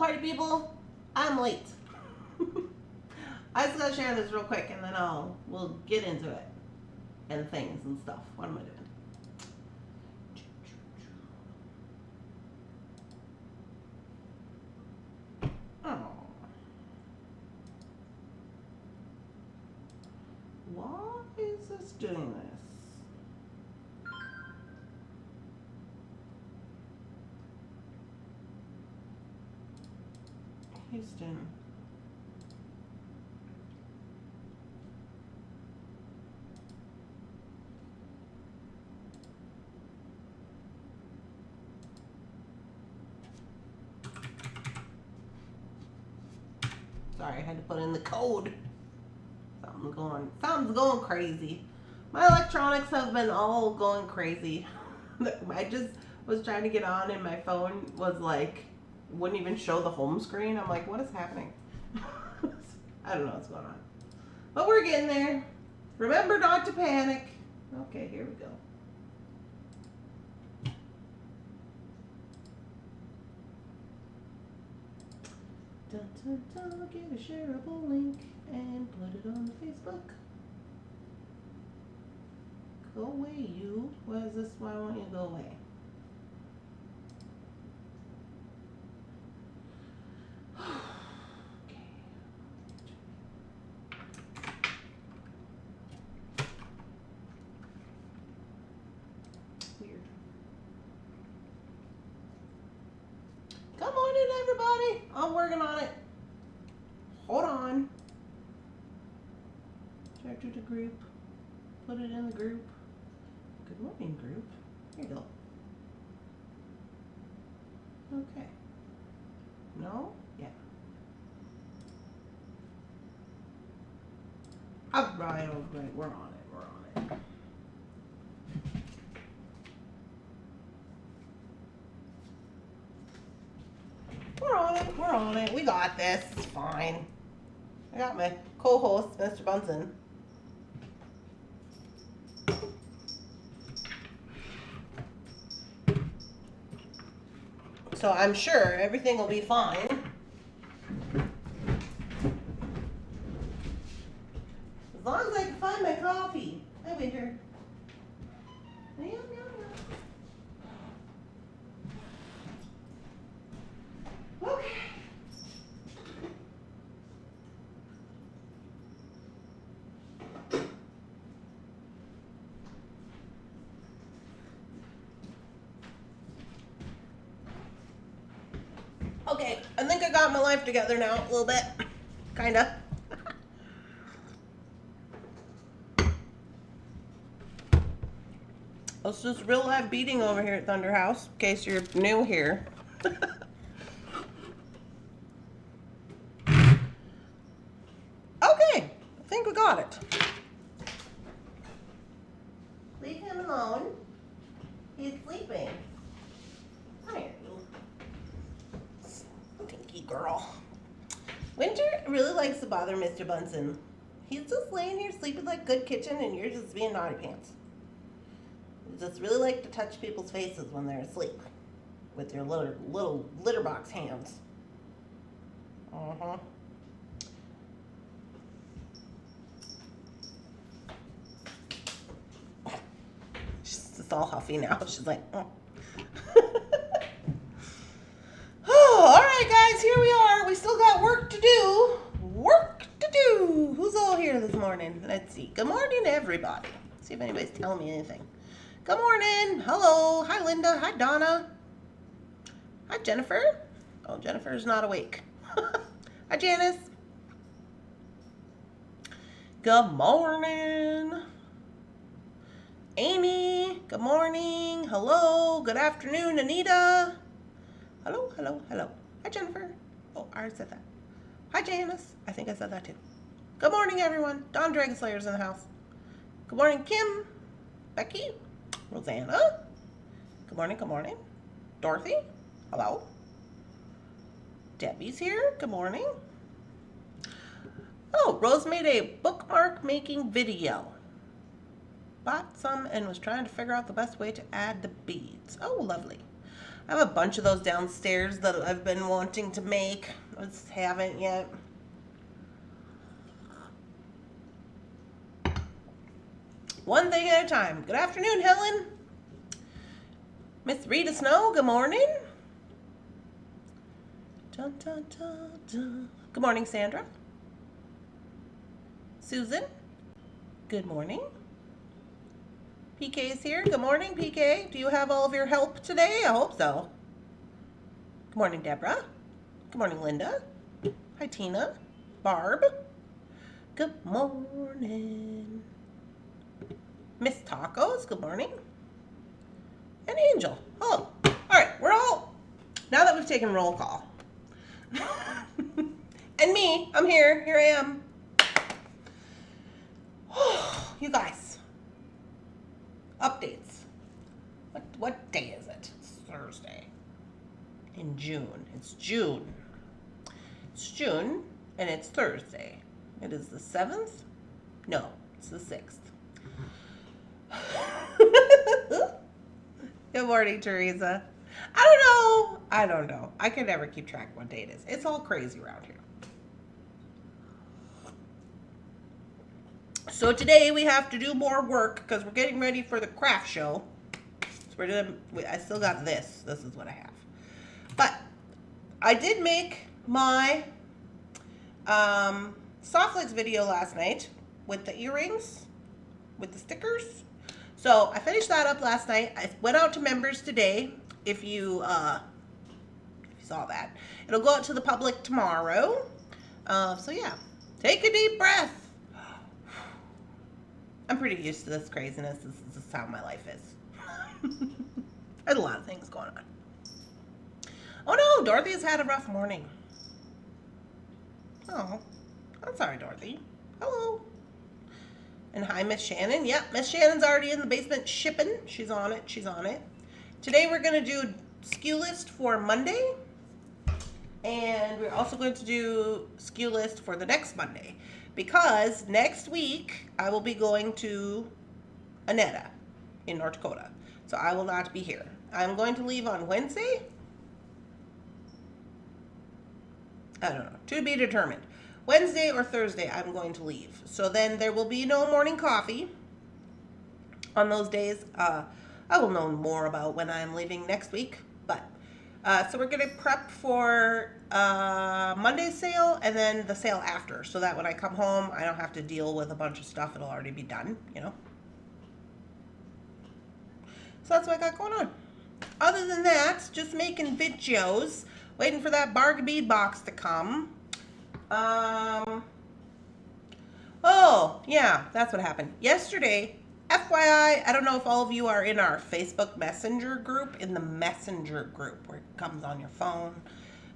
party people. I'm late. I just gotta share this real quick and then we'll get into it. And things and stuff. What am I doing? Oh. Why is this doing this? Houston. Sorry, I had to put in the code. Something's going crazy. My electronics have been all going crazy. I just was trying to get on and my phone was like, wouldn't even show the home screen. I'm like, what is happening? I don't know what's going on. But we're getting there. Remember not to panic. Okay, here we go. Dun, dun, dun, get a shareable link and put it on Facebook. Go away, you. Why is this? Why won't you go away? Okay. Weird. Come on in, everybody. I'm working on it. Hold on. Share to the group. Put it in the group. Good morning, group. Here you go. Okay. No? Yeah. All right, we're on it. We're on it. We're on it. We're on it. We got this. It's fine. I got my co-host, Mr. Bunsen. So I'm sure everything will be fine. As long as I can find my coffee. Hi, Winter. Meow, meow, meow. Okay. Okay, I think I got my life together now a little bit. Kinda. Let's just real live beading over here at Thunder House, in case you're new here. Okay, I think we got it. Leave him alone. He's sleeping. Hi, stinky girl. Winter really likes to bother Mr. Bunsen. He's just laying here sleeping like good kitchen and you're just being naughty pants. You just really like to touch people's faces when they're asleep with your little litter box hands. Uh-huh. She's just all huffy now. She's like, oh. Oh, all right, guys, here we are. We still got work to do. Work to do. Who's all here this morning? Let's see. Good morning, everybody. Let's see if anybody's telling me anything. Good morning. Hello. Hi, Linda. Hi, Donna. Hi, Jennifer. Oh, Jennifer's not awake. Hi, Janice. Good morning. Amy. Good morning. Hello. Good afternoon, Anita. Hello, hello, hello. Hi, Jennifer. Oh, I already said that. Hi, Janice. I think I said that too. Good morning, everyone. Dawn Dragonslayer's in the house. Good morning, Kim. Becky. Rosanna. Good morning, good morning. Dorothy. Hello. Debbie's here. Good morning. Oh, Rose made a bookmark making video. Bought some and was trying to figure out the best way to add the beads. Oh, lovely. I have a bunch of those downstairs that I've been wanting to make. I just haven't yet. One thing at a time. Good afternoon, Helen. Miss Rita Snow, good morning. Dun, dun, dun, dun. Good morning, Sandra. Susan, good morning. PK is here. Good morning, PK. Do you have all of your help today? I hope so. Good morning, Deborah. Good morning, Linda. Hi, Tina. Barb. Good morning. Miss Tacos, good morning. And Angel. Hello. All right, we're all, now that we've taken roll call. And me, I'm here. Here I am. You guys. Updates. What day is it? It's Thursday. In June. It's June. It's June, and it's Thursday. It is the 7th? No, it's the 6th. Good morning, Teresa. I don't know. I can never keep track of what day it is. It's all crazy around here. So today we have to do more work because we're getting ready for the craft show. So we're doing, I still got this. This is what I have. But I did make my Softlex video last night with the earrings, with the stickers. So I finished that up last night. I went out to members today. If you saw that, it'll go out to the public tomorrow. So yeah, take a deep breath. I'm pretty used to this craziness. This is just how my life is. There's a lot of things going on. Oh no, Dorothy has had a rough morning. Oh, I'm sorry, Dorothy. Hello. And hi, Miss Shannon. Yep, Miss Shannon's already in the basement shipping. She's on it. She's on it. Today we're going to do SKU list for Monday. And we're also going to do SKU list for the next Monday. Because next week I will be going to Aneta in North Dakota. So I will not be here. I'm going to leave on Wednesday. I don't know. To be determined. Wednesday or Thursday I'm going to leave. So then there will be no morning coffee on those days. I will know more about when I'm leaving next week. But so we're going to prep for Monday's sale and then the sale after. So that when I come home, I don't have to deal with a bunch of stuff. It'll already be done, you know. So that's what I got going on. Other than that, just making videos. Waiting for that bargain bead box to come. Oh, yeah, that's what happened. Yesterday, FYI, I don't know if all of you are in our Facebook Messenger group, in the Messenger group where it comes on your phone.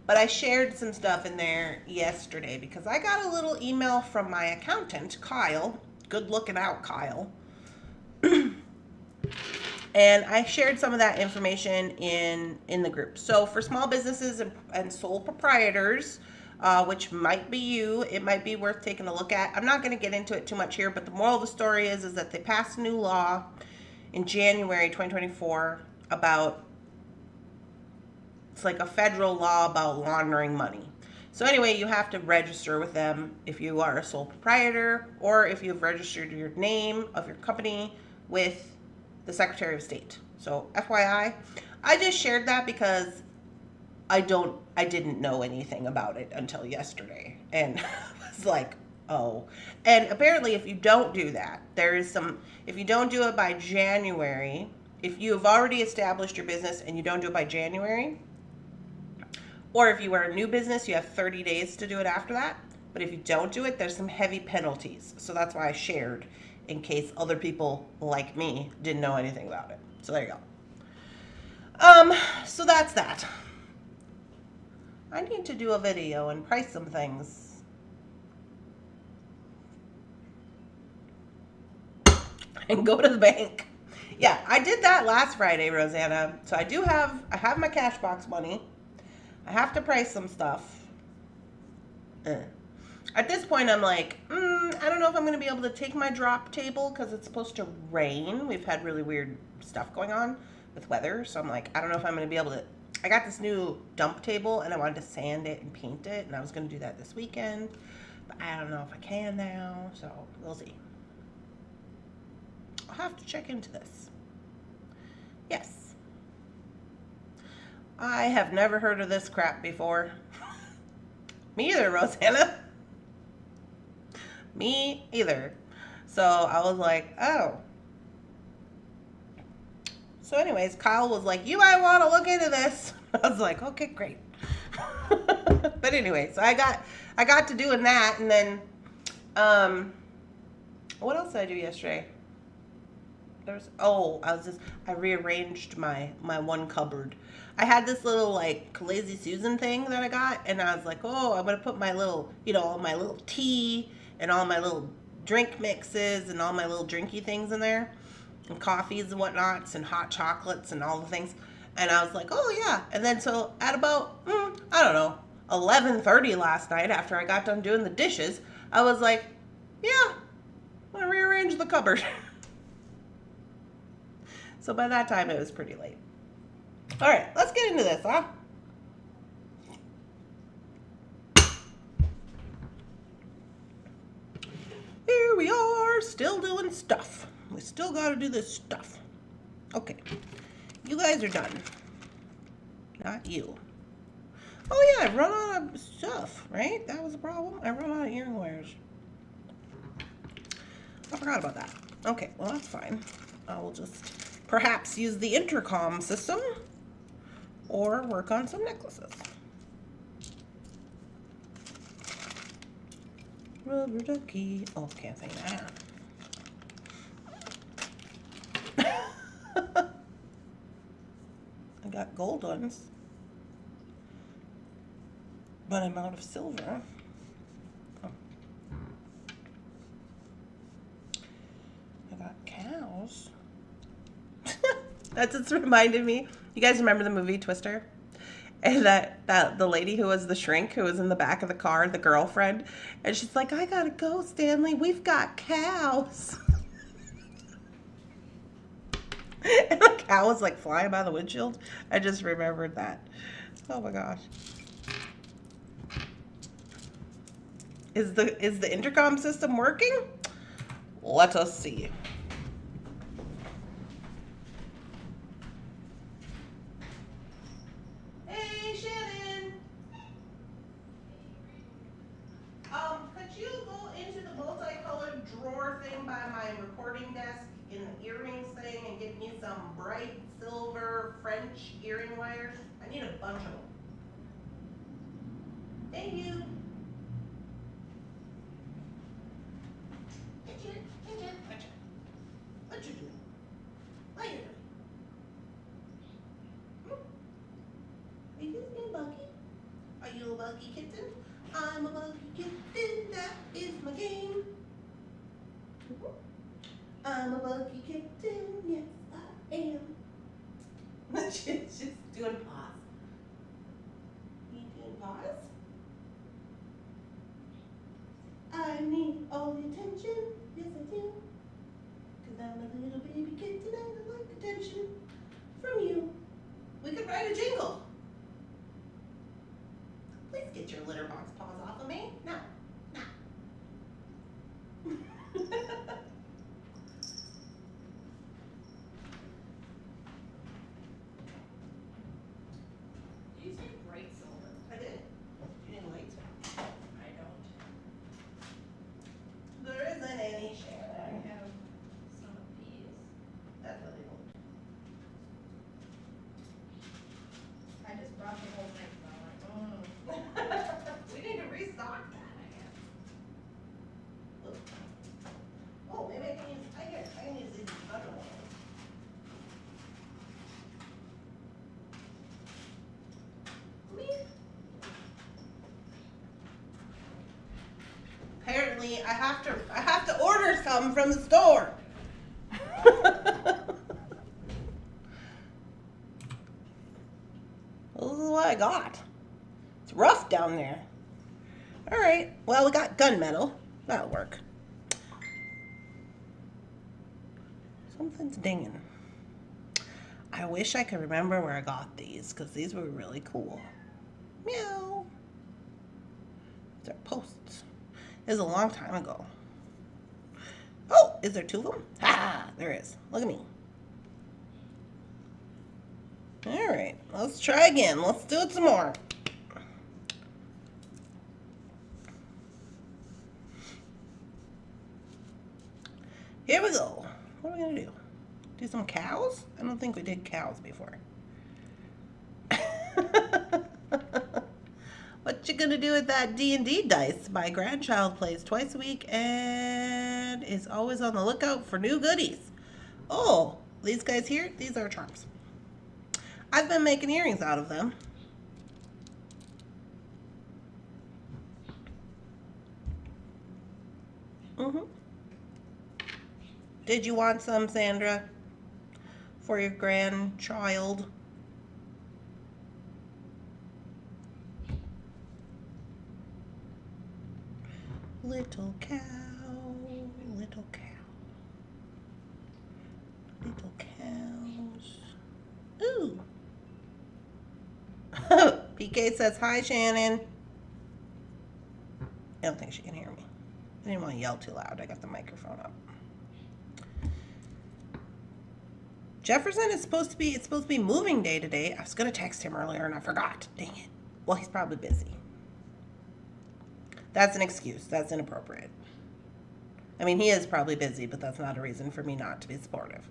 But I shared some stuff in there yesterday because I got a little email from my accountant, Kyle. Good looking out, Kyle. And I shared some of that information in the group. So for small businesses and sole proprietors, which might be you, it might be worth taking a look at. I'm not going to get into it too much here, but the moral of the story is that they passed a new law in January 2024 about, it's like a federal law about laundering money. So anyway, you have to register with them if you are a sole proprietor or if you've registered your name of your company with the Secretary of State. So FYI, I just shared that because I didn't know anything about it until yesterday. And I was like, oh. And apparently if you don't do that, there is some, if you don't do it by January, if you have already established your business and you don't do it by January, or if you are a new business, you have 30 days to do it after that. But if you don't do it, there's some heavy penalties. So that's why I shared in case other people like me didn't know anything about it. So there you go. So that's that. I need to do a video and price some things. And go to the bank. Yeah, I did that last Friday, Rosanna. So I have my cash box money. I have to price some stuff. At this point, I'm like, I don't know if I'm going to be able to take my drop table because it's supposed to rain. We've had really weird stuff going on with weather. So I'm like, I don't know if I'm going to be able to I got this new dump table and I wanted to sand it and paint it, and I was going to do that this weekend, but I don't know if I can now, so we'll see. I'll have to check into this. Yes. I have never heard of this crap before. Me either, Rosanna. Me either. So I was like, oh. So anyways, Kyle was like, you might want to look into this. I was like, okay, great. But anyway, so I got to doing that, and then what else did I do yesterday? I rearranged my one cupboard. I had this little like Lazy Susan thing that I got, and I was like, oh, I'm gonna put my little, all my little tea and all my little drink mixes and all my little drinky things in there, and coffees and whatnots and hot chocolates and all the things. And I was like, oh yeah. And then so at about I don't know, 11:30 last night, after I got done doing the dishes, I was like, yeah, I'm gonna rearrange the cupboard. So by that time, it was pretty late. All right, let's get into this, huh? Here we are, still doing stuff. We still got to do this stuff. Okay, you guys are done. Not you. Oh yeah, I run out of stuff, right? That was the problem. I run out of earring wires. I forgot about that. Okay, well that's fine. I will just perhaps use the intercom system or work on some necklaces. Rubber ducky. Oh, can't say that. I got gold ones, but I'm out of silver. Oh. I got cows. That just reminded me. You guys remember the movie Twister? And that the lady who was the shrink, who was in the back of the car, the girlfriend, and she's like, I gotta go, Stanley. We've got cows. And the cow was like flying by the windshield. I just remembered that. Oh my gosh. Is the intercom system working? Let us see. Hey, Shannon. Could you go into the multicolored drawer thing by my recording desk in the earrings thing and get me some bright silver French earring wires? I need a bunch of them. Thank you. What you doing? What you doing? Are you being buggy? Are you a buggy kitten? I'm a buggy kitten, that is my game. I'm a buggy kitten, yes I am. She's doing paws. You doing paws? I need all the attention, yes I do. Cause I'm a little baby kitten and I like attention from you. We could write a jingle. Please get your litter box paws off of me. No. No. Did you say bright silver? I did. You didn't like it? I don't. There isn't any, Sharon. I have some of these. That's what they want. I just brought the whole thing, so I'm like, we need to restock that, I guess. Look. Oh, maybe I can use these other ones. Come here. Apparently, I have to order some from the store. This is what I got. It's rough down there. All right. Well, we got gunmetal. That'll work. Something's dinging. I wish I could remember where I got these because these were really cool. Meow. These are posts. It was a long time ago. Oh, is there two of them? Ah, there is. Look at me. All right, let's try again. Let's do it some more. Here we go. What are we gonna do? Do some cows? I don't think we did cows before. What you gonna do with that D&D dice? My grandchild plays twice a week and is always on the lookout for new goodies. Oh, these guys here, these are charms. I've been making earrings out of them. Did you want some, Sandra, for your grandchild? Little cow, little cow, little cows. Ooh. PK says, hi, Shannon. I don't think she can hear me. I didn't want to yell too loud. I got the microphone up. Jefferson is supposed to be moving day today. I was going to text him earlier and I forgot. Dang it. Well, he's probably busy. That's an excuse. That's inappropriate. I mean, he is probably busy, but that's not a reason for me not to be supportive.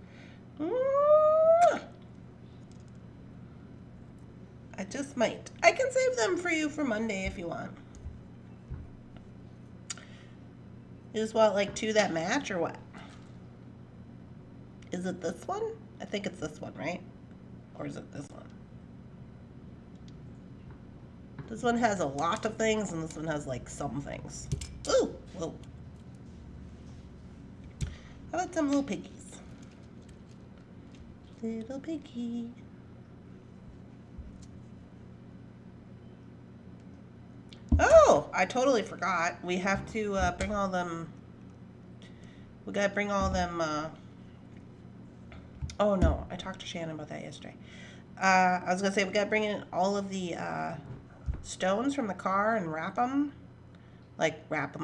I just might. I can save them for you for Monday if you want. You just want like two that match or what? Is it this one? I think it's this one, right? Or is it this one? This one has a lot of things, and this one has like some things. Ooh, whoa. How about some little piggies? Little piggy. Oh, I totally forgot. We have to bring all them. We gotta bring all them. Oh no, I talked to Shannon about that yesterday. I was gonna say we gotta bring in all of the stones from the car and wrap them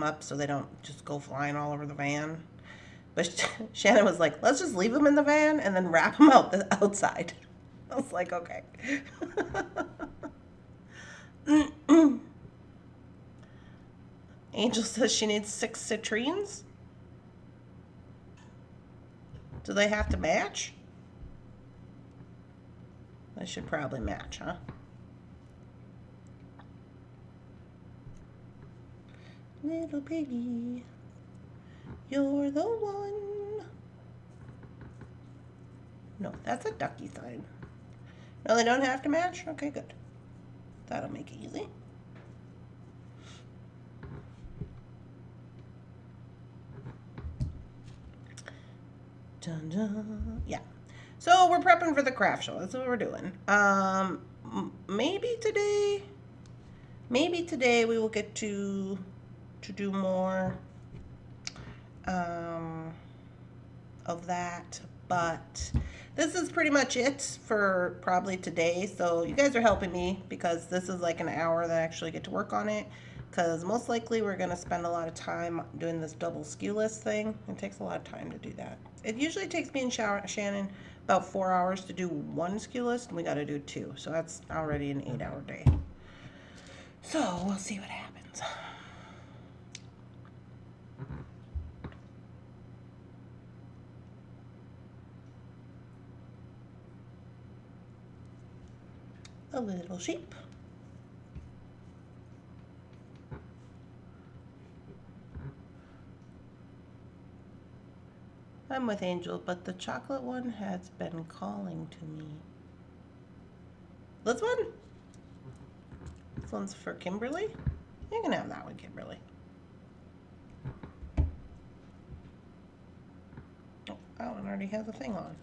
up so they don't just go flying all over the van. But Shannon was like, let's just leave them in the van and then wrap them out the outside. I was like, okay. Angel says she needs 6 citrines. Do they have to match? They should probably match, huh? Little piggy, you're the one. No, that's a ducky sign. No, they don't have to match? Okay, good. That'll make it easy. Dun, dun. Yeah. So we're prepping for the craft show. That's what we're doing. Maybe today we will get to do more of that, but this is pretty much it for probably today. So you guys are helping me because this is like an hour that I actually get to work on it, because most likely we're going to spend a lot of time doing this double skew list thing. It takes a lot of time to do that. It usually takes me and Shannon about 4 hours to do one skew list, and we got to do 2, so that's already an 8-hour day. So we'll see what happens. A little sheep. I'm with Angel, but the chocolate one has been calling to me. This one? This one's for Kimberly? You can have that one, Kimberly. Oh, that one already has a thing on.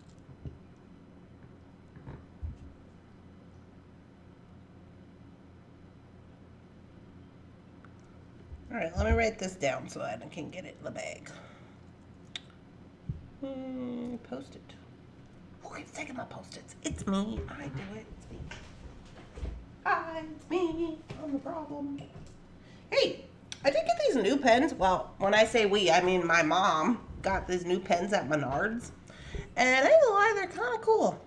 All right, let me write this down so I can get it in the bag. Post it. Who keeps taking my Post-its? It's me. I do it. It's me. Hi, it's me. I'm the problem. Hey, I did get these new pens. Well, when I say we, I mean my mom got these new pens at Menards. And I ain't gonna lie, they're kind of cool.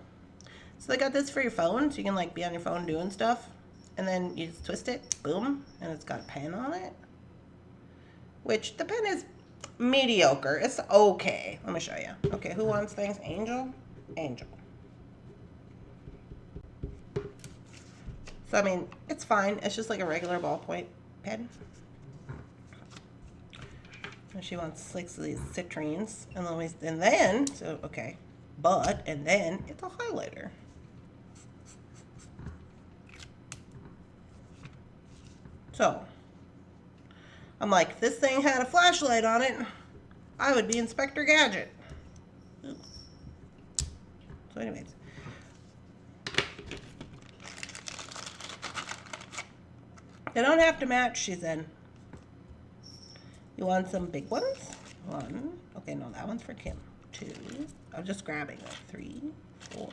So they got this for your phone, so you can like be on your phone doing stuff. And then you just twist it, boom, and it's got a pen on it. Which the pen is mediocre. It's okay. Let me show you. Okay, who wants things? Angel? Angel. So I mean, it's fine. It's just like a regular ballpoint pen. And she wants like these citrines, and then so okay, and then it's a highlighter. So I'm like, if this thing had a flashlight on it, I would be Inspector Gadget. So anyways. They don't have to match, she said. You want some big ones? One. Okay, no, that one's for Kim. Two. I'm just grabbing like 3, 4,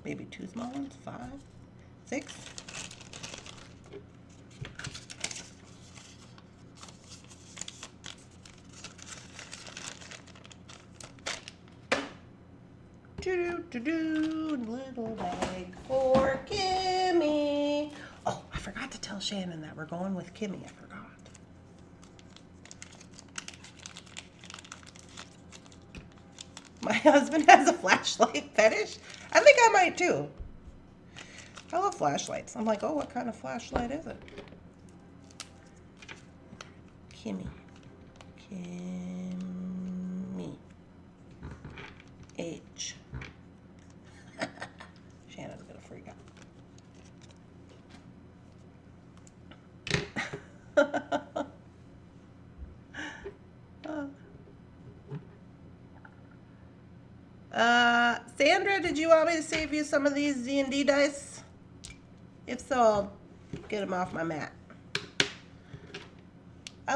maybe 2 small ones. 5, 6. Little bag for Kimmy. Oh, I forgot to tell Shannon that we're going with Kimmy. I forgot. My husband has a flashlight fetish. I think I might too. I love flashlights. I'm like, oh, what kind of flashlight is it? Kimmy. Kimmy. H. Shannon's gonna freak out. Sandra, did you want me to save you some of these D&D dice? If so, I'll get them off my mat. I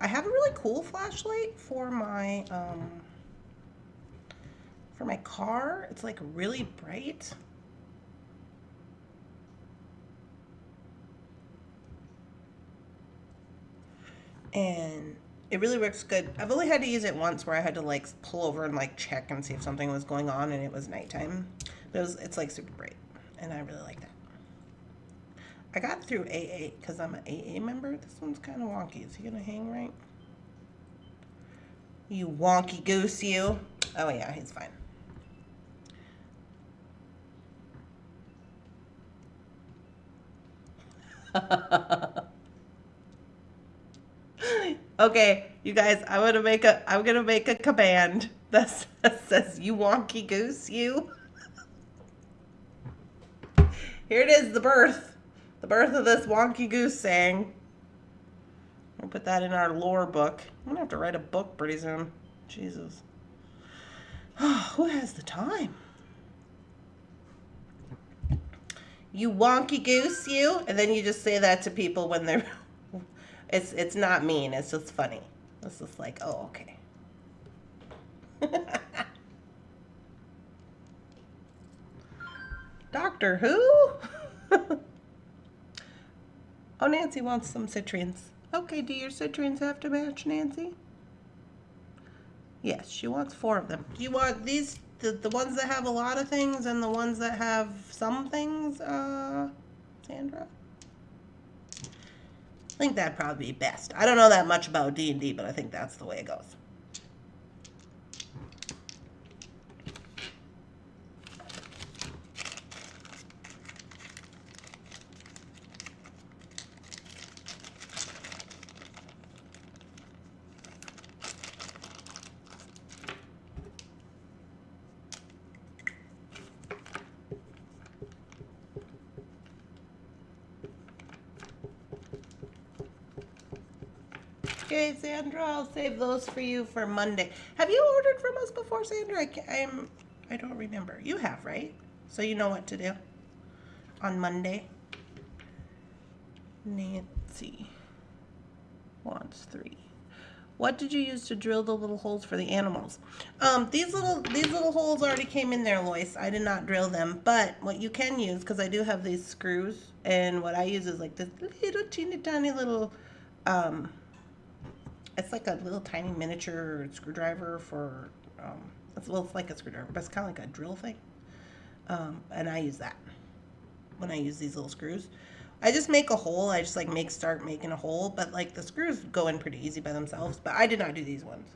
have a really cool flashlight for my car. It's like really bright. And it really works good. I've only had to use it once where I had to like pull over and like check and see if something was going on, and it was nighttime. But it's like super bright, and I really like that. I got through AA because I'm an AA member. This one's kind of wonky. Is he gonna hang right? You wonky goose, you. Oh yeah, he's fine. Okay, you guys, I'm gonna make a command that says you wonky goose, you. Here it is, the birth of this wonky goose saying. I'll put that in our lore book. I'm gonna have to write a book pretty soon. Jesus. Who has the time? You wonky goose, you. And then you just say that to people when they're... It's not mean. It's just funny. It's just like, oh, okay. Doctor Who? Oh, Nancy wants some citrines. Okay, do your citrines have to match, Nancy? Yes, she wants 4 of them. Do you want these, the ones that have a lot of things and the ones that have some things, Sandra? I think that'd probably be best. I don't know that much about D&D, but I think that's the way it goes. Okay, Sandra, I'll save those for you for Monday. Have you ordered from us before, Sandra? I don't remember. You have, right? So you know what to do on Monday. Nancy wants 3. What did you use to drill the little holes for the animals? These little holes already came in there, Lois. I did not drill them, but what you can use, because I do have these screws, and what I use is like this little teeny tiny little, it's like a little tiny miniature screwdriver for, it's like a screwdriver, but it's kind of like a drill thing. And I use that when I use these little screws. I just make a hole. I just like start making a hole, but like the screws go in pretty easy by themselves, but I did not do these ones.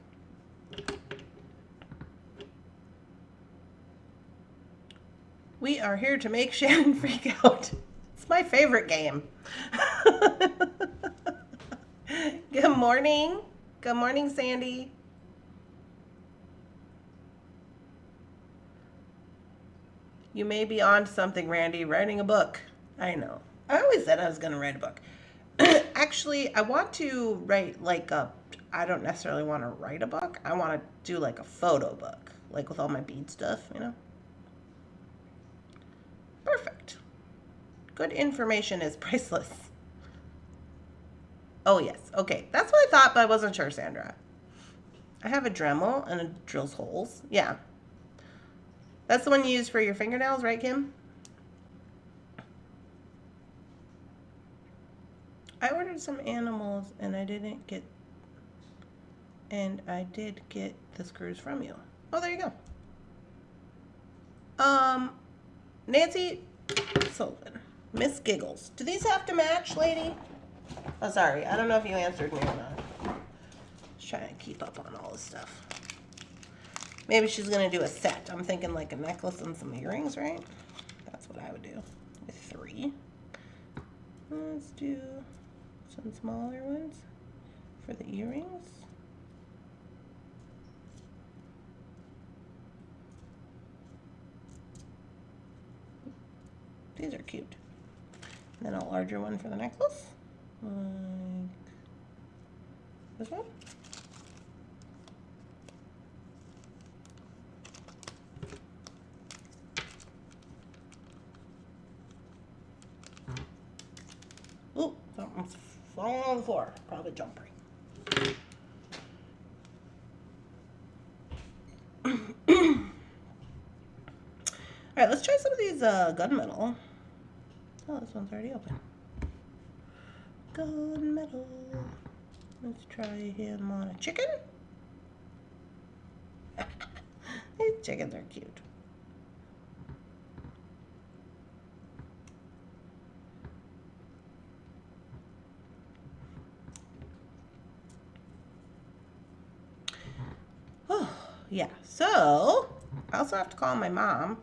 We are here to make Shannon freak out. It's my favorite game. Good morning. Good morning, Sandy. You may be on to something, Randee. Writing a book. I know. I always said I was going to write a book. Actually, I want to write like I don't necessarily want to write a book. I want to do like a photo book, like with all my bead stuff, you know? Perfect. Good information is priceless. Oh, yes. Okay. That's what I thought, but I wasn't sure, Sandra. I have a Dremel and it drills holes. Yeah. That's the one you use for your fingernails, right, Kim? I ordered some animals and I did get the screws from you. Oh, there you go. Nancy Sullivan, Miss Giggles. Do these have to match, lady? Oh, sorry. I don't know if you answered me or not. Just trying to keep up on all this stuff. Maybe she's going to do a set. I'm thinking like a necklace and some earrings, right? That's what I would do with 3. Let's do some smaller ones for the earrings. These are cute. And then a larger one for the necklace. Like this one. Ooh, something's falling on the floor. Probably jumper. Alright, let's try some of these gunmetal. Oh, this one's already open. Gunmetal. Let's try him on a chicken. These chickens are cute. Oh, yeah. So, I also have to call my mom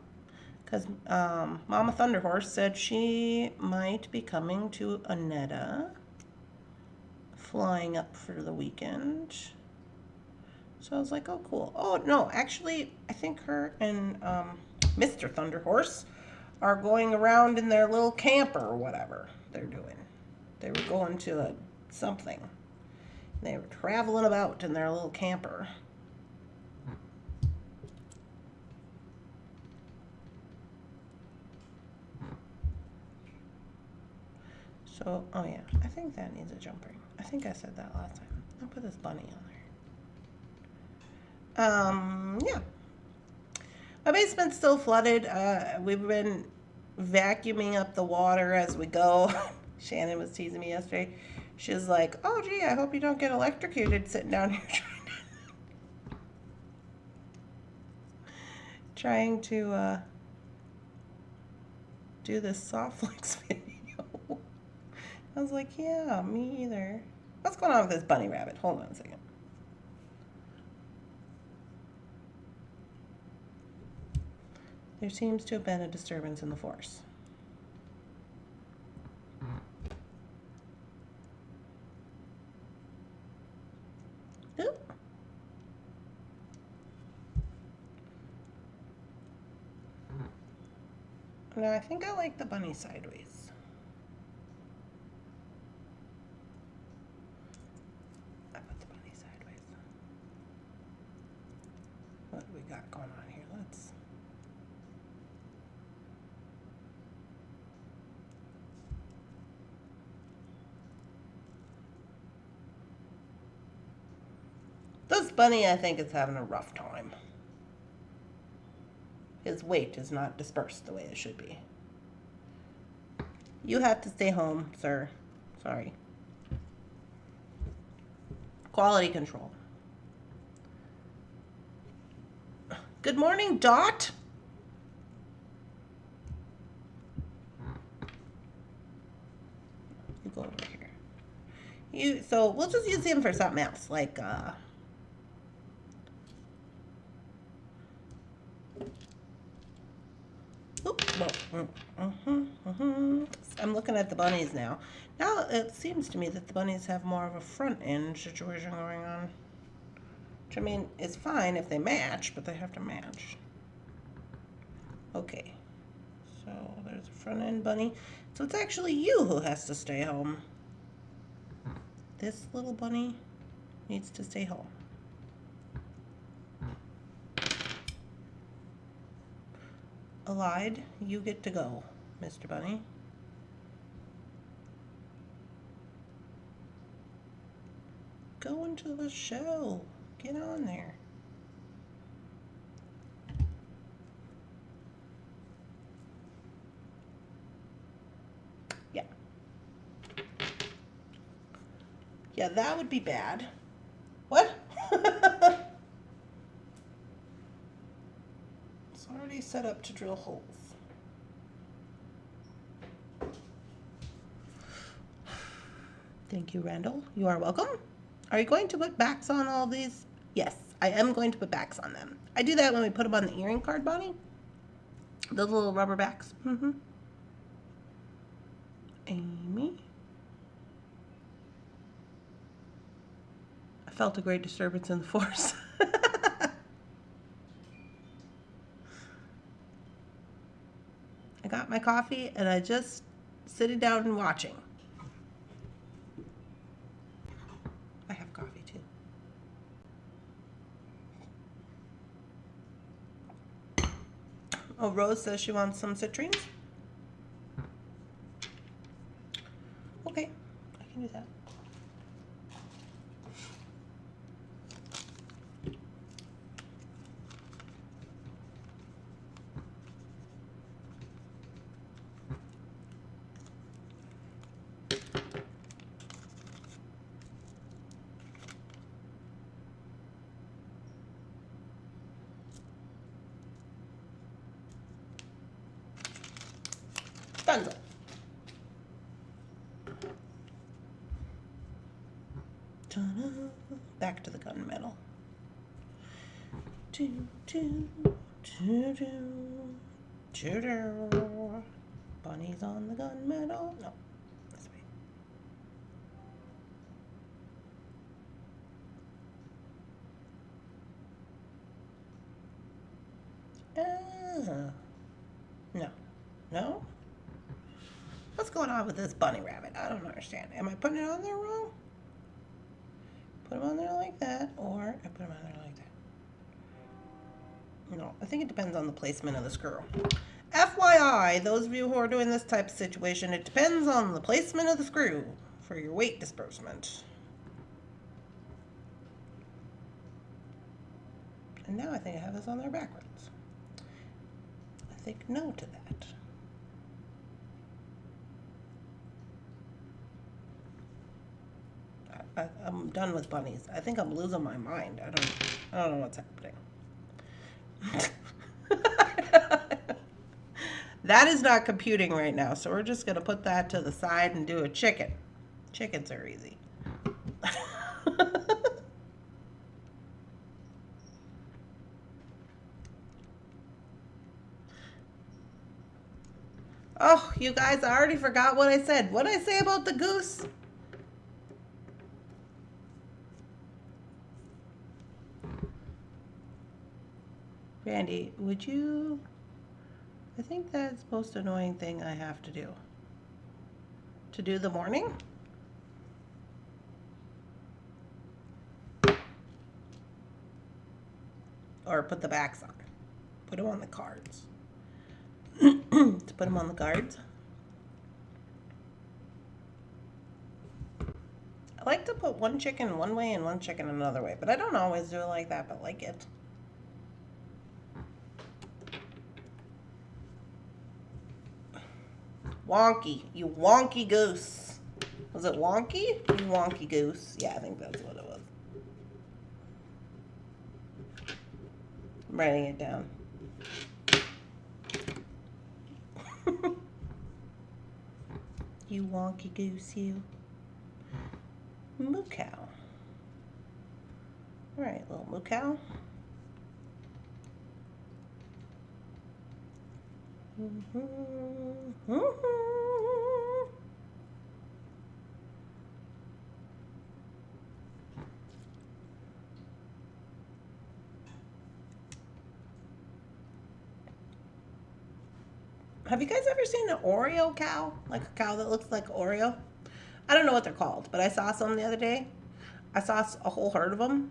because Mama Thunderhorse said she might be coming to Aneta, flying up for the weekend. So I was like, oh, cool. Oh, no, actually, I think her and Mr. Thunderhorse are going around in their little camper or whatever they're doing. They were going to something. They were traveling about in their little camper. So, oh yeah, I think that needs a jump ring. I think I said that last time. I'll put this bunny on there. Yeah. My basement's still flooded. We've been vacuuming up the water as we go. Shannon was teasing me yesterday. She's like, oh gee, I hope you don't get electrocuted sitting down here trying to do this soft flicks video. I was like, yeah, me either. What's going on with this bunny rabbit? Hold on a second. There seems to have been a disturbance in the force. Oop. No, I think I like the bunny sideways. What do we got going on here? Let's. This bunny, I think, is having a rough time. His weight is not dispersed the way it should be. You have to stay home, sir. Sorry. Quality control. Good morning, Dot. You go over here. So we'll just use him for something else, like I'm looking at the bunnies now. Now it seems to me that the bunnies have more of a front end situation going on. Which, I mean, is fine if they match, but they have to match. Okay. So there's a front end bunny. So it's actually you who has to stay home. This little bunny needs to stay home. Allied, you get to go, Mr. Bunny. Go into the show. Get on there. Yeah. Yeah, that would be bad. What? It's already set up to drill holes. Thank you, Randall. You are welcome. Are you going to put backs on all these? Yes, I am going to put backs on them. I do that when we put them on the earring card, Bonnie. The little rubber backs. Amy. I felt a great disturbance in the force. I got my coffee and I just sitting down and watching. I have coffee too. Oh, Rose says she wants some citrines. Okay, I can do that. Dunzo. Back to the gunmetal. Bunny's on the gunmetal. No, this way. No. No? What's going on with this bunny rabbit? I don't understand. Am I putting it on there wrong? Put him on there like that, or I put him on there like that. No, I think it depends on the placement of the screw. FYI, those of you who are doing this type of situation, it depends on the placement of the screw for your weight disbursement. And now I think I have this on there backwards. I think no to that. I'm done with bunnies. I think I'm losing my mind. I don't know what's happening. That is not computing right now, so we're just gonna put that to the side and do a chicken. Chickens are easy. Oh, you guys, I already forgot what I said. What did I say about the goose? Randee, would you... I think that's the most annoying thing I have to do. To do the morning? Or put the backs on. Put them on the cards. To put them on the cards. like to put one chicken one way and one chicken another way, but I don't always do it like that, but like it. Wonky. You wonky goose. Was it wonky? You wonky goose. Yeah, I think that's what it was. I'm writing it down. You wonky goose, you. Moo cow. All right, little moo cow. Have you guys ever seen an Oreo cow? Like a cow that looks like Oreo? I don't know what they're called, but I saw some the other day. I saw a whole herd of them.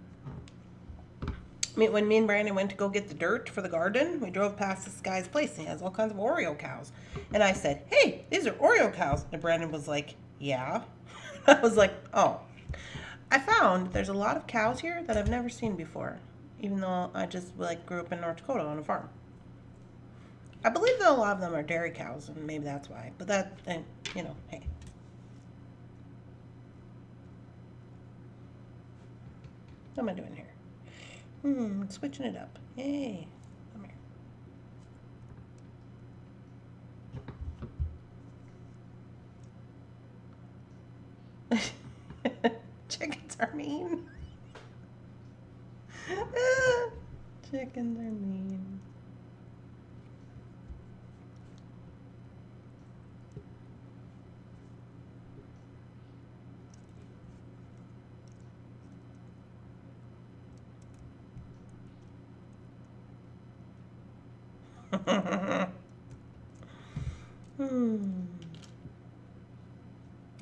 When me and Brandon went to go get the dirt for the garden, we drove past this guy's place and he has all kinds of Oreo cows. And I said, hey, these are Oreo cows. And Brandon was like, yeah. I was like, oh. I found there's a lot of cows here that I've never seen before, even though I just like grew up in North Dakota on a farm. I believe that a lot of them are dairy cows, and maybe that's why. But that, and, you know, hey. What am I doing here? Switching it up. Yay. Come here. Chickens are mean. Chickens are mean.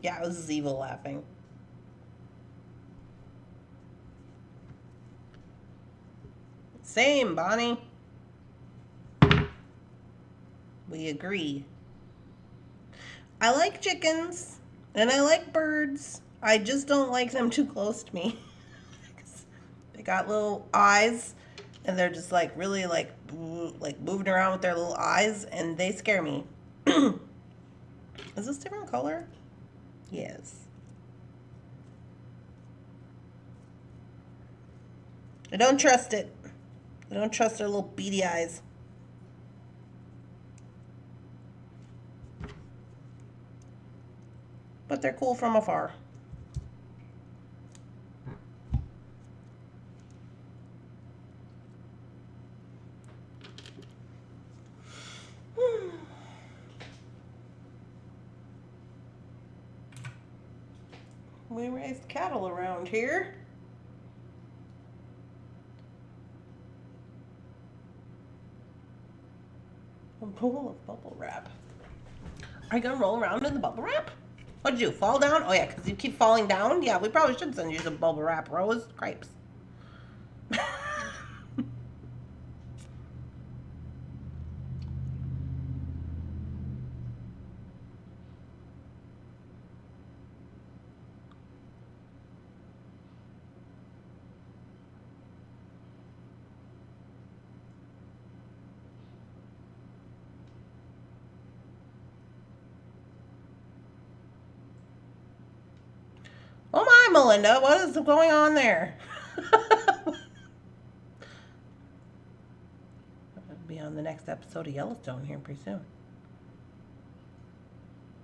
Yeah, it was evil laughing. Same, Bonnie. We agree. I like chickens and I like birds. I just don't like them too close to me. They got little eyes and they're just like really like moving around with their little eyes and they scare me. Is this different color? Yes. I don't trust it. I don't trust their little beady eyes. But they're cool from afar. We raised cattle around here. A bowl of bubble wrap. Are you gonna roll around in the bubble wrap? What'd you do? Fall down? Oh yeah, because you keep falling down. Yeah, we probably should send you some bubble wrap. Rose crepes. Oh my, Melinda, what is going on there? I'll be on the next episode of Yellowstone here pretty soon.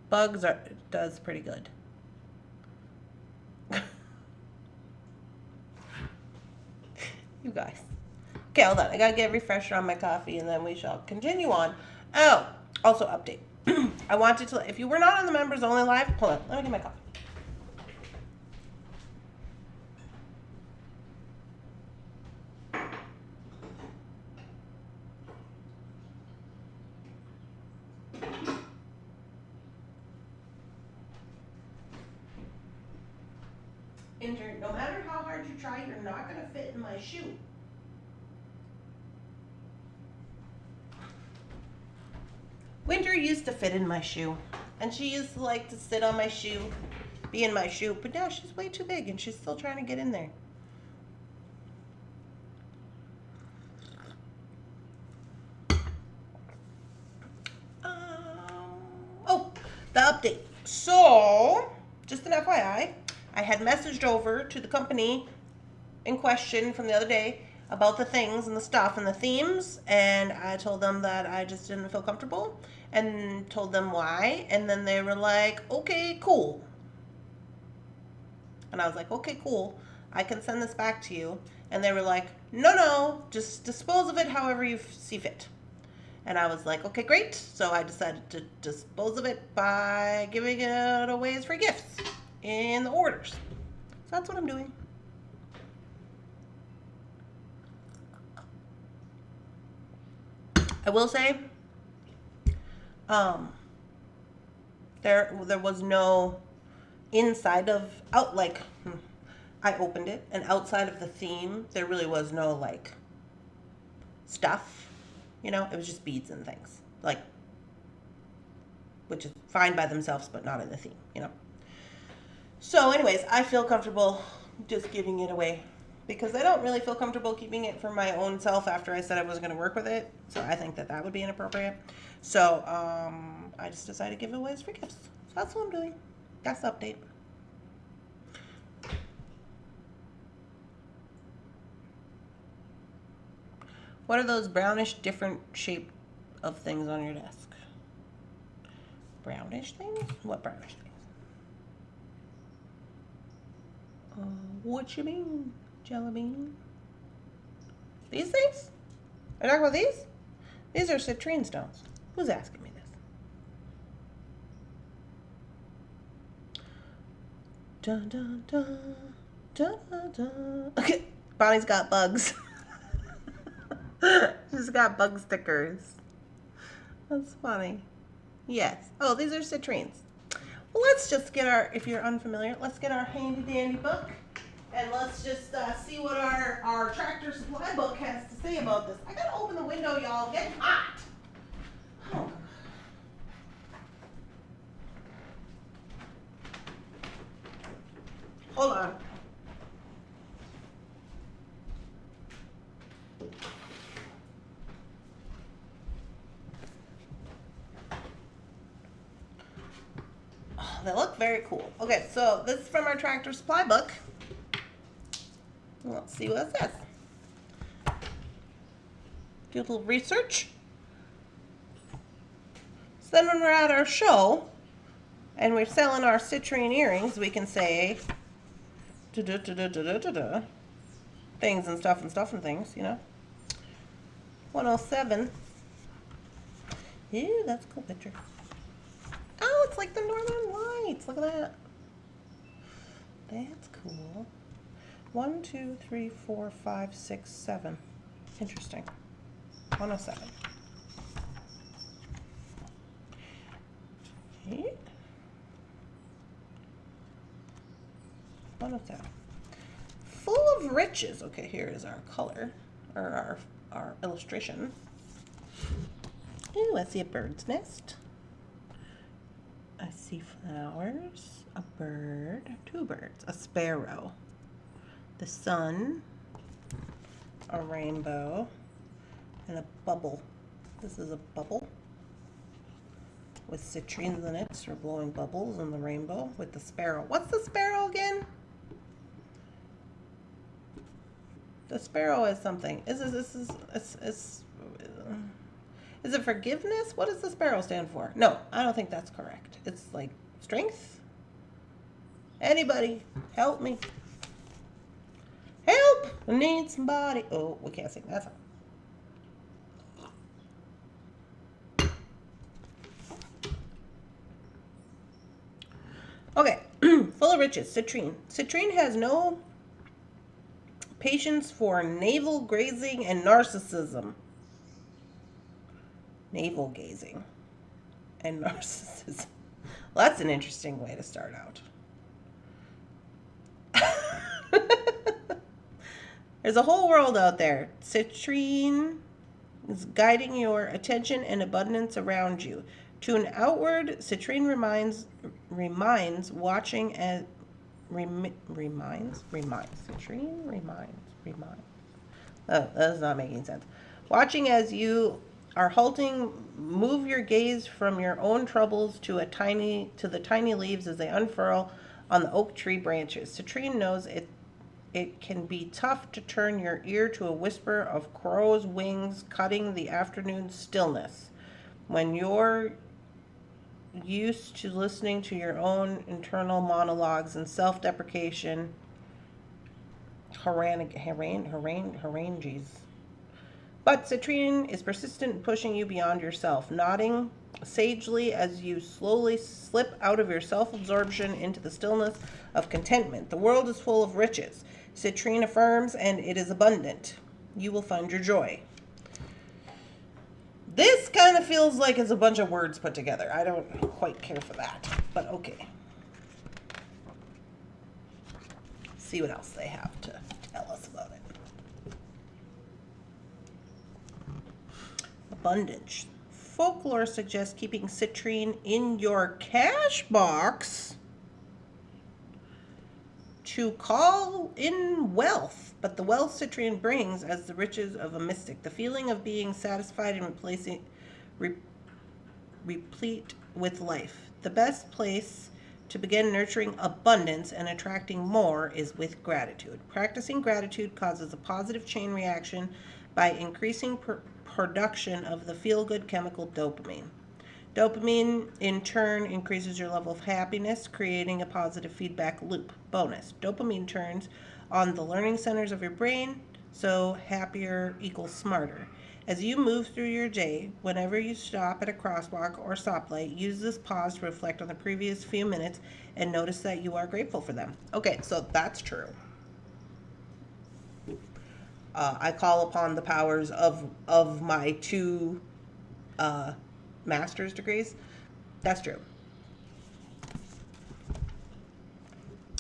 Bugs does pretty good. You guys. Okay, hold on. I gotta get a refresher on my coffee and then we shall continue on. Oh, also update. I wanted to, if you were not on the members only live, hold on, let me get my coffee. No matter how hard you try, you're not going to fit in my shoe. Winter used to fit in my shoe, and she used to like to sit on my shoe be in my shoe. But now she's way too big and she's still trying to get in there. Oh, the update. So, just an FYI, I had messaged over to the company in question from the other day about the things and the stuff and the themes, and I told them that I just didn't feel comfortable and told them why, and then they were like, okay, cool. And I was like, okay, cool, I can send this back to you. And they were like, no, just dispose of it however you see fit. And I was like, okay, great. So I decided to dispose of it by giving it away as free gifts in the orders. So that's what I'm doing. I will say, there was no inside of I opened it, and outside of the theme there really was no like stuff, it was just beads and things, like, which is fine by themselves but not in the theme, So anyways, I feel comfortable just giving it away because I don't really feel comfortable keeping it for my own self after I said I wasn't going to work with it. So I think that would be inappropriate. So I just decided to give it away as free gifts. So that's what I'm doing. That's the update. What are those brownish different shape of things on your desk? Brownish things? What brownish things? What you mean, jelly bean? These things? Are you talking about these? These are citrine stones. Who's asking me this? Dun dun dun dun dun dun. Okay, Bonnie's got bugs. She's got bug stickers. That's funny. Yes. Oh, these are citrines. Well, let's just get if you're unfamiliar, let's get our handy dandy book and let's just see what our tractor supply book has to say about this. I gotta open the window, y'all. It's getting hot. Oh. Hold on. They look very cool. Okay, so this is from our tractor supply book. Let's see what it says. Do a little research. So then when we're at our show and we're selling our citrine earrings, we can say things and stuff and things, 107. Ew, that's a cool picture. Oh, it's like the Northern Lights. Look at that. That's cool. 1, 2, 3, 4, 5, 6, 7. Interesting. 107. Okay. 107. Full of riches. Okay, here is our color, or our illustration. Ooh, I see a bird's nest. I see flowers, a bird, 2 birds, a sparrow, the sun, a rainbow, and a bubble. This is a bubble with citrines in it, so we're blowing bubbles in the rainbow with the sparrow. What's the sparrow again? The sparrow is something. Is it forgiveness? What does the sparrow stand for? No, I don't think that's correct. It's like strength. Anybody, help me. Help! I need somebody. Oh, we can't sing that song. Okay, full of riches, citrine. Citrine has no patience for navel grazing and narcissism. Navel gazing and narcissism. Well, that's an interesting way to start out. There's a whole world out there. Citrine is guiding your attention and abundance around you. To an outward, citrine reminds watching as citrine reminds. Oh, that's not making sense. Watching as you are halting, move your gaze from your own troubles to the tiny leaves as they unfurl on the oak tree branches. Citrine knows it can be tough to turn your ear to a whisper of crows' wings cutting the afternoon stillness. When you're used to listening to your own internal monologues and self-deprecation, harangues. But citrine is persistent in pushing you beyond yourself, nodding sagely as you slowly slip out of your self-absorption into the stillness of contentment. The world is full of riches. Citrine affirms, and it is abundant. You will find your joy. This kind of feels like it's a bunch of words put together. I don't quite care for that, but okay. See what else they have to tell us about it. Abundance. Folklore suggests keeping citrine in your cash box to call in wealth, but the wealth citrine brings as the riches of a mystic, the feeling of being satisfied and replete with life. The best place to begin nurturing abundance and attracting more is with gratitude. Practicing gratitude causes a positive chain reaction by increasing production of the feel-good chemical dopamine. Dopamine, in turn, increases your level of happiness, creating a positive feedback loop. Bonus. Dopamine turns on the learning centers of your brain, so happier equals smarter. As you move through your day, whenever you stop at a crosswalk or stoplight, use this pause to reflect on the previous few minutes and notice that you are grateful for them. Okay, so that's true. I call upon the powers of my two master's degrees. That's true.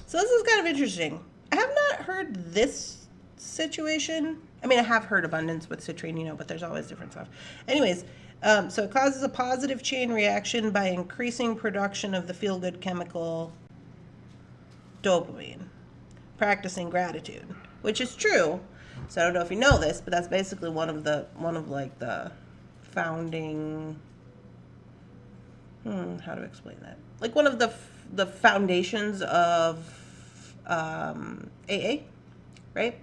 So this is kind of interesting. I have not heard this situation. I mean, I have heard abundance with citrine, but there's always different stuff. Anyways, so it causes a positive chain reaction by increasing production of the feel-good chemical dopamine. Practicing gratitude, which is true. So I don't know if you know this, but that's basically one of the founding. How to explain that? Like one of the foundations of AA, right?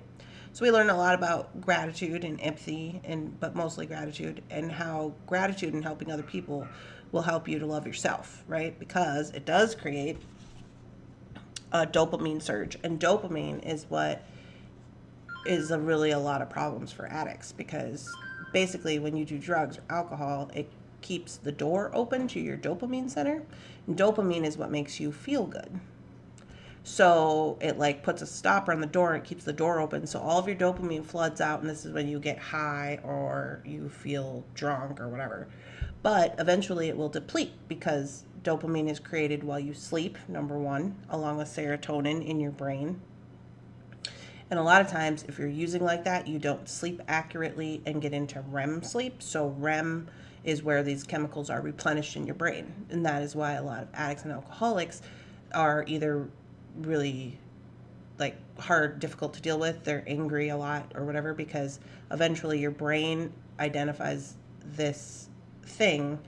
So we learn a lot about gratitude and empathy, but mostly gratitude, and how gratitude and helping other people will help you to love yourself, right? Because it does create a dopamine surge, and dopamine is what is really a lot of problems for addicts, because basically when you do drugs or alcohol, it keeps the door open to your dopamine center, and dopamine is what makes you feel good. So it like puts a stopper on the door and it keeps the door open, so all of your dopamine floods out, and this is when you get high or you feel drunk or whatever. But eventually it will deplete, because dopamine is created while you sleep, number one, along with serotonin in your brain. And a lot of times, if you're using like that, you don't sleep accurately and get into REM sleep. So REM is where these chemicals are replenished in your brain. And that is why a lot of addicts and alcoholics are either really difficult to deal with, they're angry a lot or whatever, because eventually your brain identifies this thing,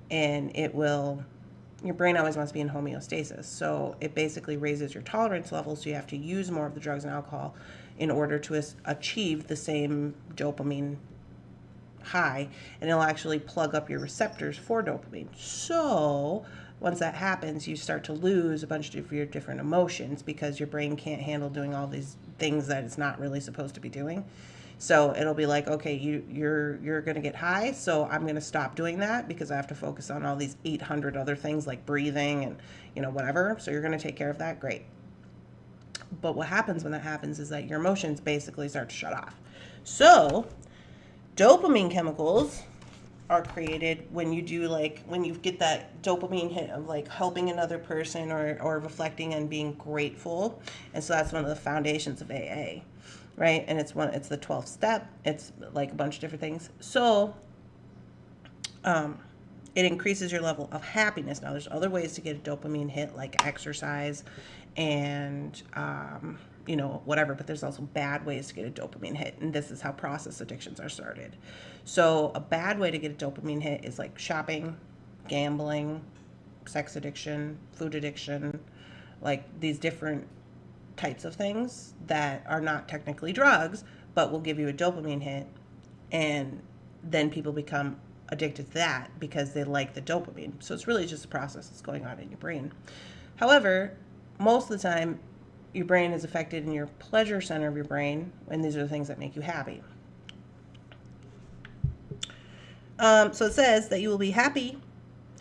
and your brain always wants to be in homeostasis. So it basically raises your tolerance level, so you have to use more of the drugs and alcohol in order to achieve the same dopamine high, and it'll actually plug up your receptors for dopamine. So once that happens, you start to lose a bunch of your different emotions, because your brain can't handle doing all these things that it's not really supposed to be doing. So it'll be like, okay, you're going to get high, so I'm going to stop doing that because I have to focus on all these 800 other things like breathing and whatever. So you're going to take care of that, great. But what happens when that happens is that your emotions basically start to shut off. So dopamine chemicals are created when you get that dopamine hit of helping another person or reflecting and being grateful. And so that's one of the foundations of AA, right? And it's the 12th step. It's like a bunch of different things. So it increases your level of happiness. Now, there's other ways to get a dopamine hit, like exercise and, whatever, but there's also bad ways to get a dopamine hit, and this is how process addictions are started. So a bad way to get a dopamine hit is like shopping, gambling, sex addiction, food addiction, like these different types of things that are not technically drugs, but will give you a dopamine hit, and then people become addicted to that because they like the dopamine. So it's really just a process that's going on in your brain. However, most of the time, your brain is affected in your pleasure center of your brain, and these are the things that make you happy. So it says that you will be happy.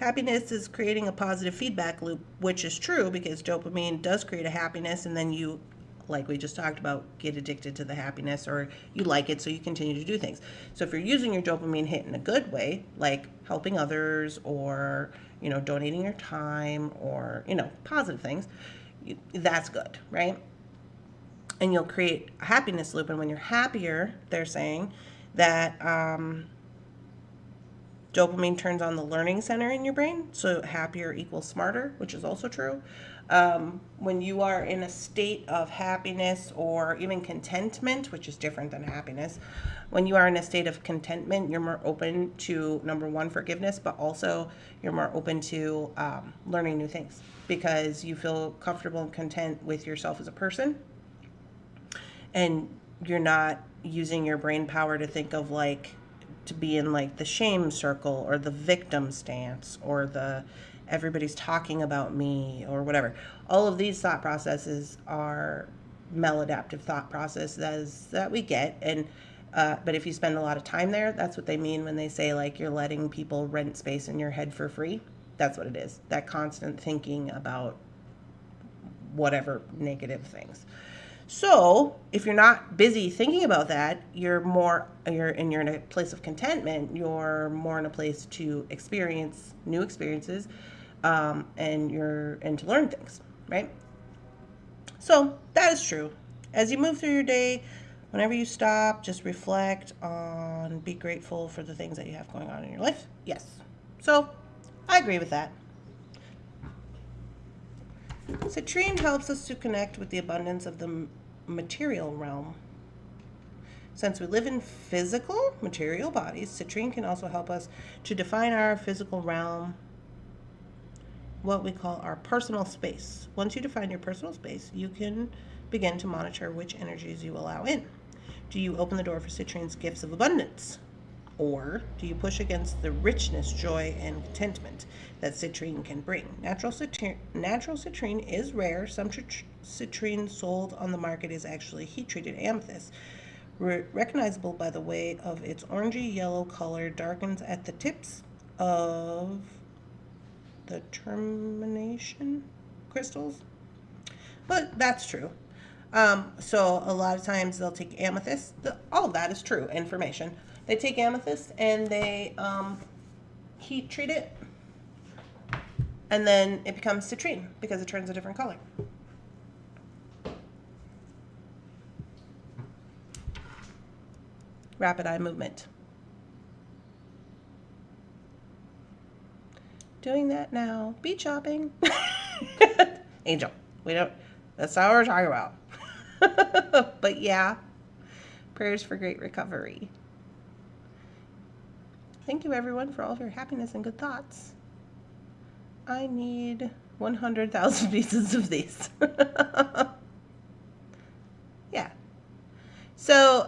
Happiness is creating a positive feedback loop, which is true because dopamine does create a happiness, and then you, like we just talked about, get addicted to the happiness, or you like it, so you continue to do things. So if you're using your dopamine hit in a good way, like helping others, or donating your time, or positive things, that's good, right? And you'll create a happiness loop, and when you're happier, they're saying that dopamine turns on the learning center in your brain, so happier equals smarter, which is also true. When you are in a state of happiness or even contentment, which is different than happiness, when you are in a state of contentment, you're more open to, number one, forgiveness, but also you're more open to learning new things because you feel comfortable and content with yourself as a person, and you're not using your brain power to think of to be in the shame circle or the victim stance or the everybody's talking about me or whatever. All of these thought processes are maladaptive thought processes that we get, and but if you spend a lot of time there, that's what they mean when they say you're letting people rent space in your head for free. That's what it is. That constant thinking about whatever negative things. So if you're not busy thinking about that, you're in a place of contentment. You're more in a place to experience new experiences, and to learn things, right? So that is true. As you move through your day, whenever you stop, just reflect on, be grateful for the things that you have going on in your life. Yes. So I agree with that. Citrine helps us to connect with the abundance of the material realm. Since we live in physical, material bodies, citrine can also help us to define our physical realm, what we call our personal space. Once you define your personal space, you can begin to monitor which energies you allow in. Do you open the door for citrine's gifts of abundance? Or do you push against the richness, joy, and contentment that citrine can bring? Natural citrine is rare. Some citrine sold on the market is actually heat-treated amethyst. Recognizable by the way of its orangey yellow color, darkens at the tips of the termination crystals. But that's true. So a lot of times they'll take amethyst. All of that is true information. They take amethyst and they heat treat it, and then it becomes citrine because it turns a different color. Rapid eye movement. Doing that now. Bead shopping. Angel, that's not what we're talking about. But yeah, prayers for great recovery. Thank you, everyone, for all of your happiness and good thoughts. I need 100,000 pieces of these. Yeah. So,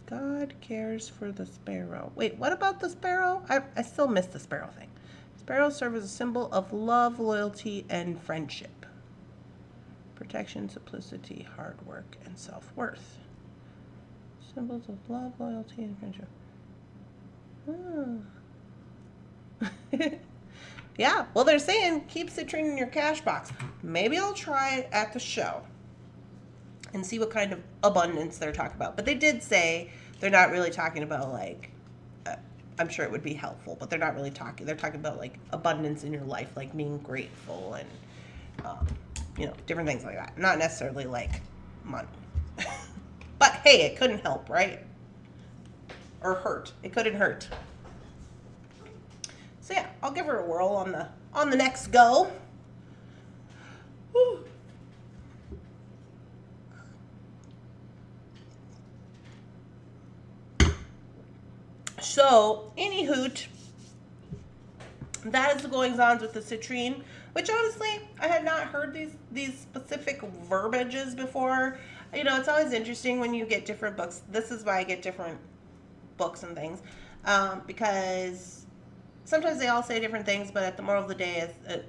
God cares for the sparrow. Wait, what about the sparrow? I still miss the sparrow thing. Sparrows serve as a symbol of love, loyalty, and friendship. Protection, simplicity, hard work, and self-worth. Symbols of love, loyalty, and friendship. Oh. Yeah, well, they're saying keep citrine in your cash box. Maybe I'll try it at the show and see what kind of abundance they're talking about. But they did say they're not really talking about I'm sure it would be helpful, but they're not really talking. They're talking about abundance in your life, being grateful and different things like that. Not necessarily money. But hey, it couldn't help, right? Or hurt. It couldn't hurt. So yeah, I'll give her a whirl on the next go. Whew. So, any hoot, that is the goings-ons with the citrine, which honestly, I had not heard these specific verbiages before. You know, it's always interesting when you get different books. This is why I get different books and things, because sometimes they all say different things, but at the moral of the day is,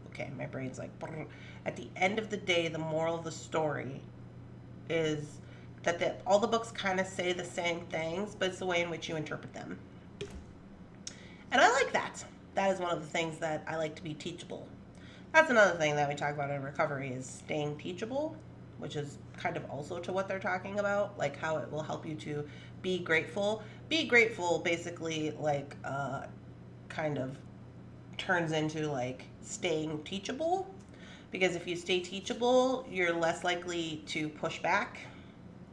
okay, my brain's like, at the end of the day, the moral of the story is that all the books kind of say the same things, but it's the way in which you interpret them. And I like that. That is one of the things that I like to be teachable. That's another thing that we talk about in recovery is staying teachable, which is kind of also to what they're talking about, like how it will help you to be grateful. Be grateful basically like kind of turns into like staying teachable, because if you stay teachable, you're less likely to push back.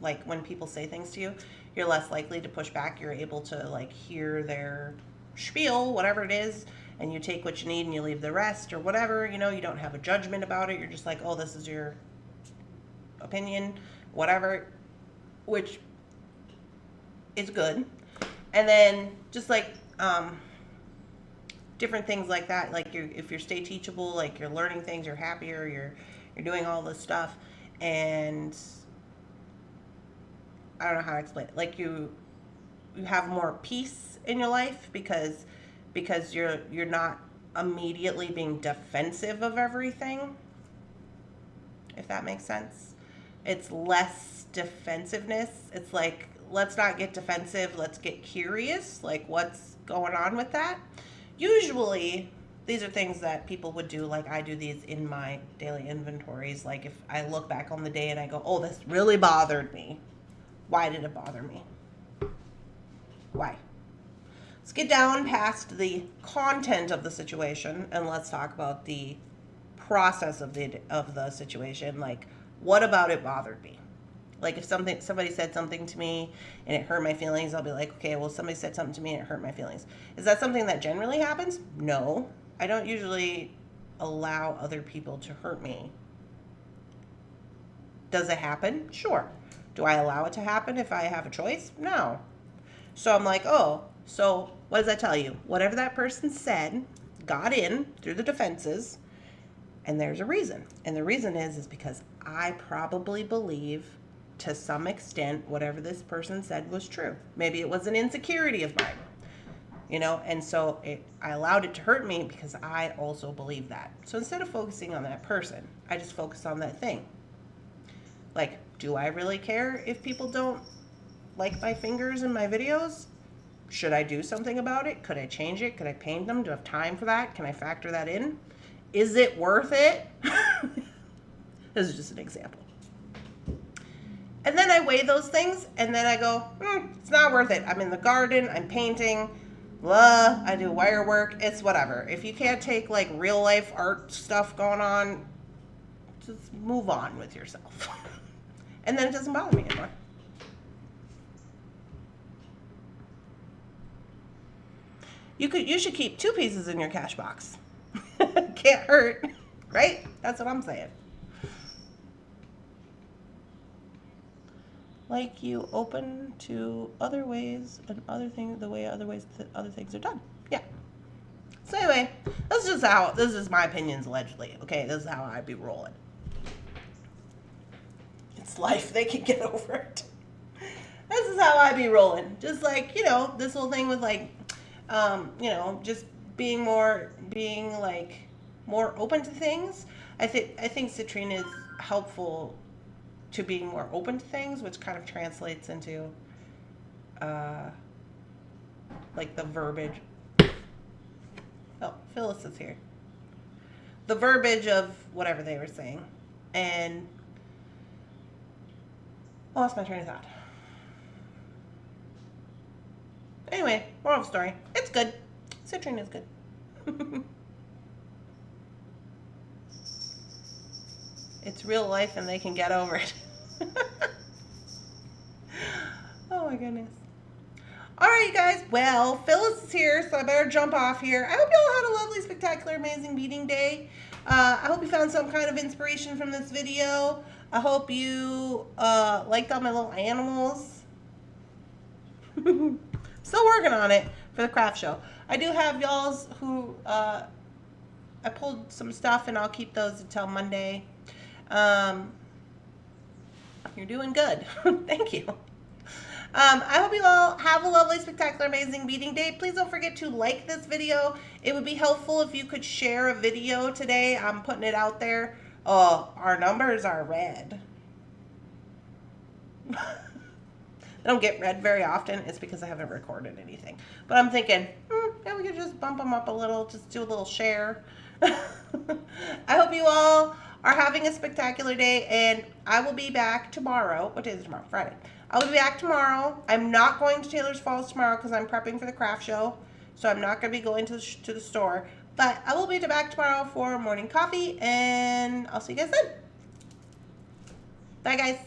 Like when people say things to you, you're less likely to push back. You're able to like hear their spiel, whatever it is, and you take what you need and you leave the rest or whatever. You know, you don't have a judgment about it. You're just like, oh, this is your opinion, whatever, which is good. And then just like different things like that. Like if you stay teachable, like you're learning things, you're happier, you're doing all this stuff, and I don't know how to explain it. Like you have more peace in your life because you're not immediately being defensive of everything. If that makes sense. It's less defensiveness. It's like, let's not get defensive, let's get curious, like what's going on with that. Usually these are things that people would do, like I do these in my daily inventories. Like if I look back on the day and I go, oh, this really bothered me. Why did it bother me? Why? Let's get down past the content of the situation and let's talk about the process of the situation. Like, what about it bothered me? Like if somebody said something to me and it hurt my feelings, I'll be like, okay, well, somebody said something to me and it hurt my feelings. Is that something that generally happens? No. I don't usually allow other people to hurt me. Does it happen? Sure. Do I allow it to happen if I have a choice? No. So I'm like, oh, so what does that tell you? Whatever that person said got in through the defenses, and there's a reason. And the reason is because I probably believe to some extent whatever this person said was true. Maybe it was an insecurity of mine, you know, and so I allowed it to hurt me because I also believe that. So instead of focusing on that person, I just focus on that thing. Like, do I really care if people don't like my fingers in my videos? Should I do something about it? Could I change it? Could I paint them? Do I have time for that? Can I factor that in? Is it worth it? This is just an example. And then I weigh those things, and then I go, it's not worth it. I'm in the garden, I'm painting, blah, I do wire work, it's whatever. If you can't take like real life art stuff going on, just move on with yourself. And then it doesn't bother me anymore. You should keep 2 pieces in your cash box. Can't hurt, right? That's what I'm saying. Like you open to other ways and other things, the way other ways that other things are done. Yeah. So anyway, this is my opinions allegedly. Okay, this is how I be rolling. It's life. They can get over it. This is how I be rolling. Just like, you know, this whole thing with like, you know, just being like more open to things. I think citrine is helpful to being more open to things, which kind of translates into like the verbiage. Oh, Phyllis is here. The verbiage of whatever they were saying. And I lost my train of thought. Anyway, moral of the story. It's good. Citrine is good. It's real life and they can get over it. Oh my goodness. All right, you guys. Well, Phyllis is here, so I better jump off here. I hope you all had a lovely, spectacular, amazing beading day. I hope you found some kind of inspiration from this video. I hope you liked all my little animals. Still working on it for the craft show. I do have y'all's who I pulled some stuff, and I'll keep those until Monday. You're doing good. Thank you. I hope you all have a lovely, spectacular, amazing beading day. Please don't forget to like this video. It would be helpful if you could share a video today. I'm putting it out there. Oh, our numbers are red. They don't get read very often. It's because I haven't recorded anything. But I'm thinking, yeah, we could just bump them up a little, just do a little share. I hope you all are having a spectacular day, and I will be back tomorrow. What day is it tomorrow? Friday. I will be back tomorrow. I'm not going to Taylor's Falls tomorrow because I'm prepping for the craft show, so I'm not going to be going to the store. But I will be back tomorrow for morning coffee, and I'll see you guys then. Bye, guys.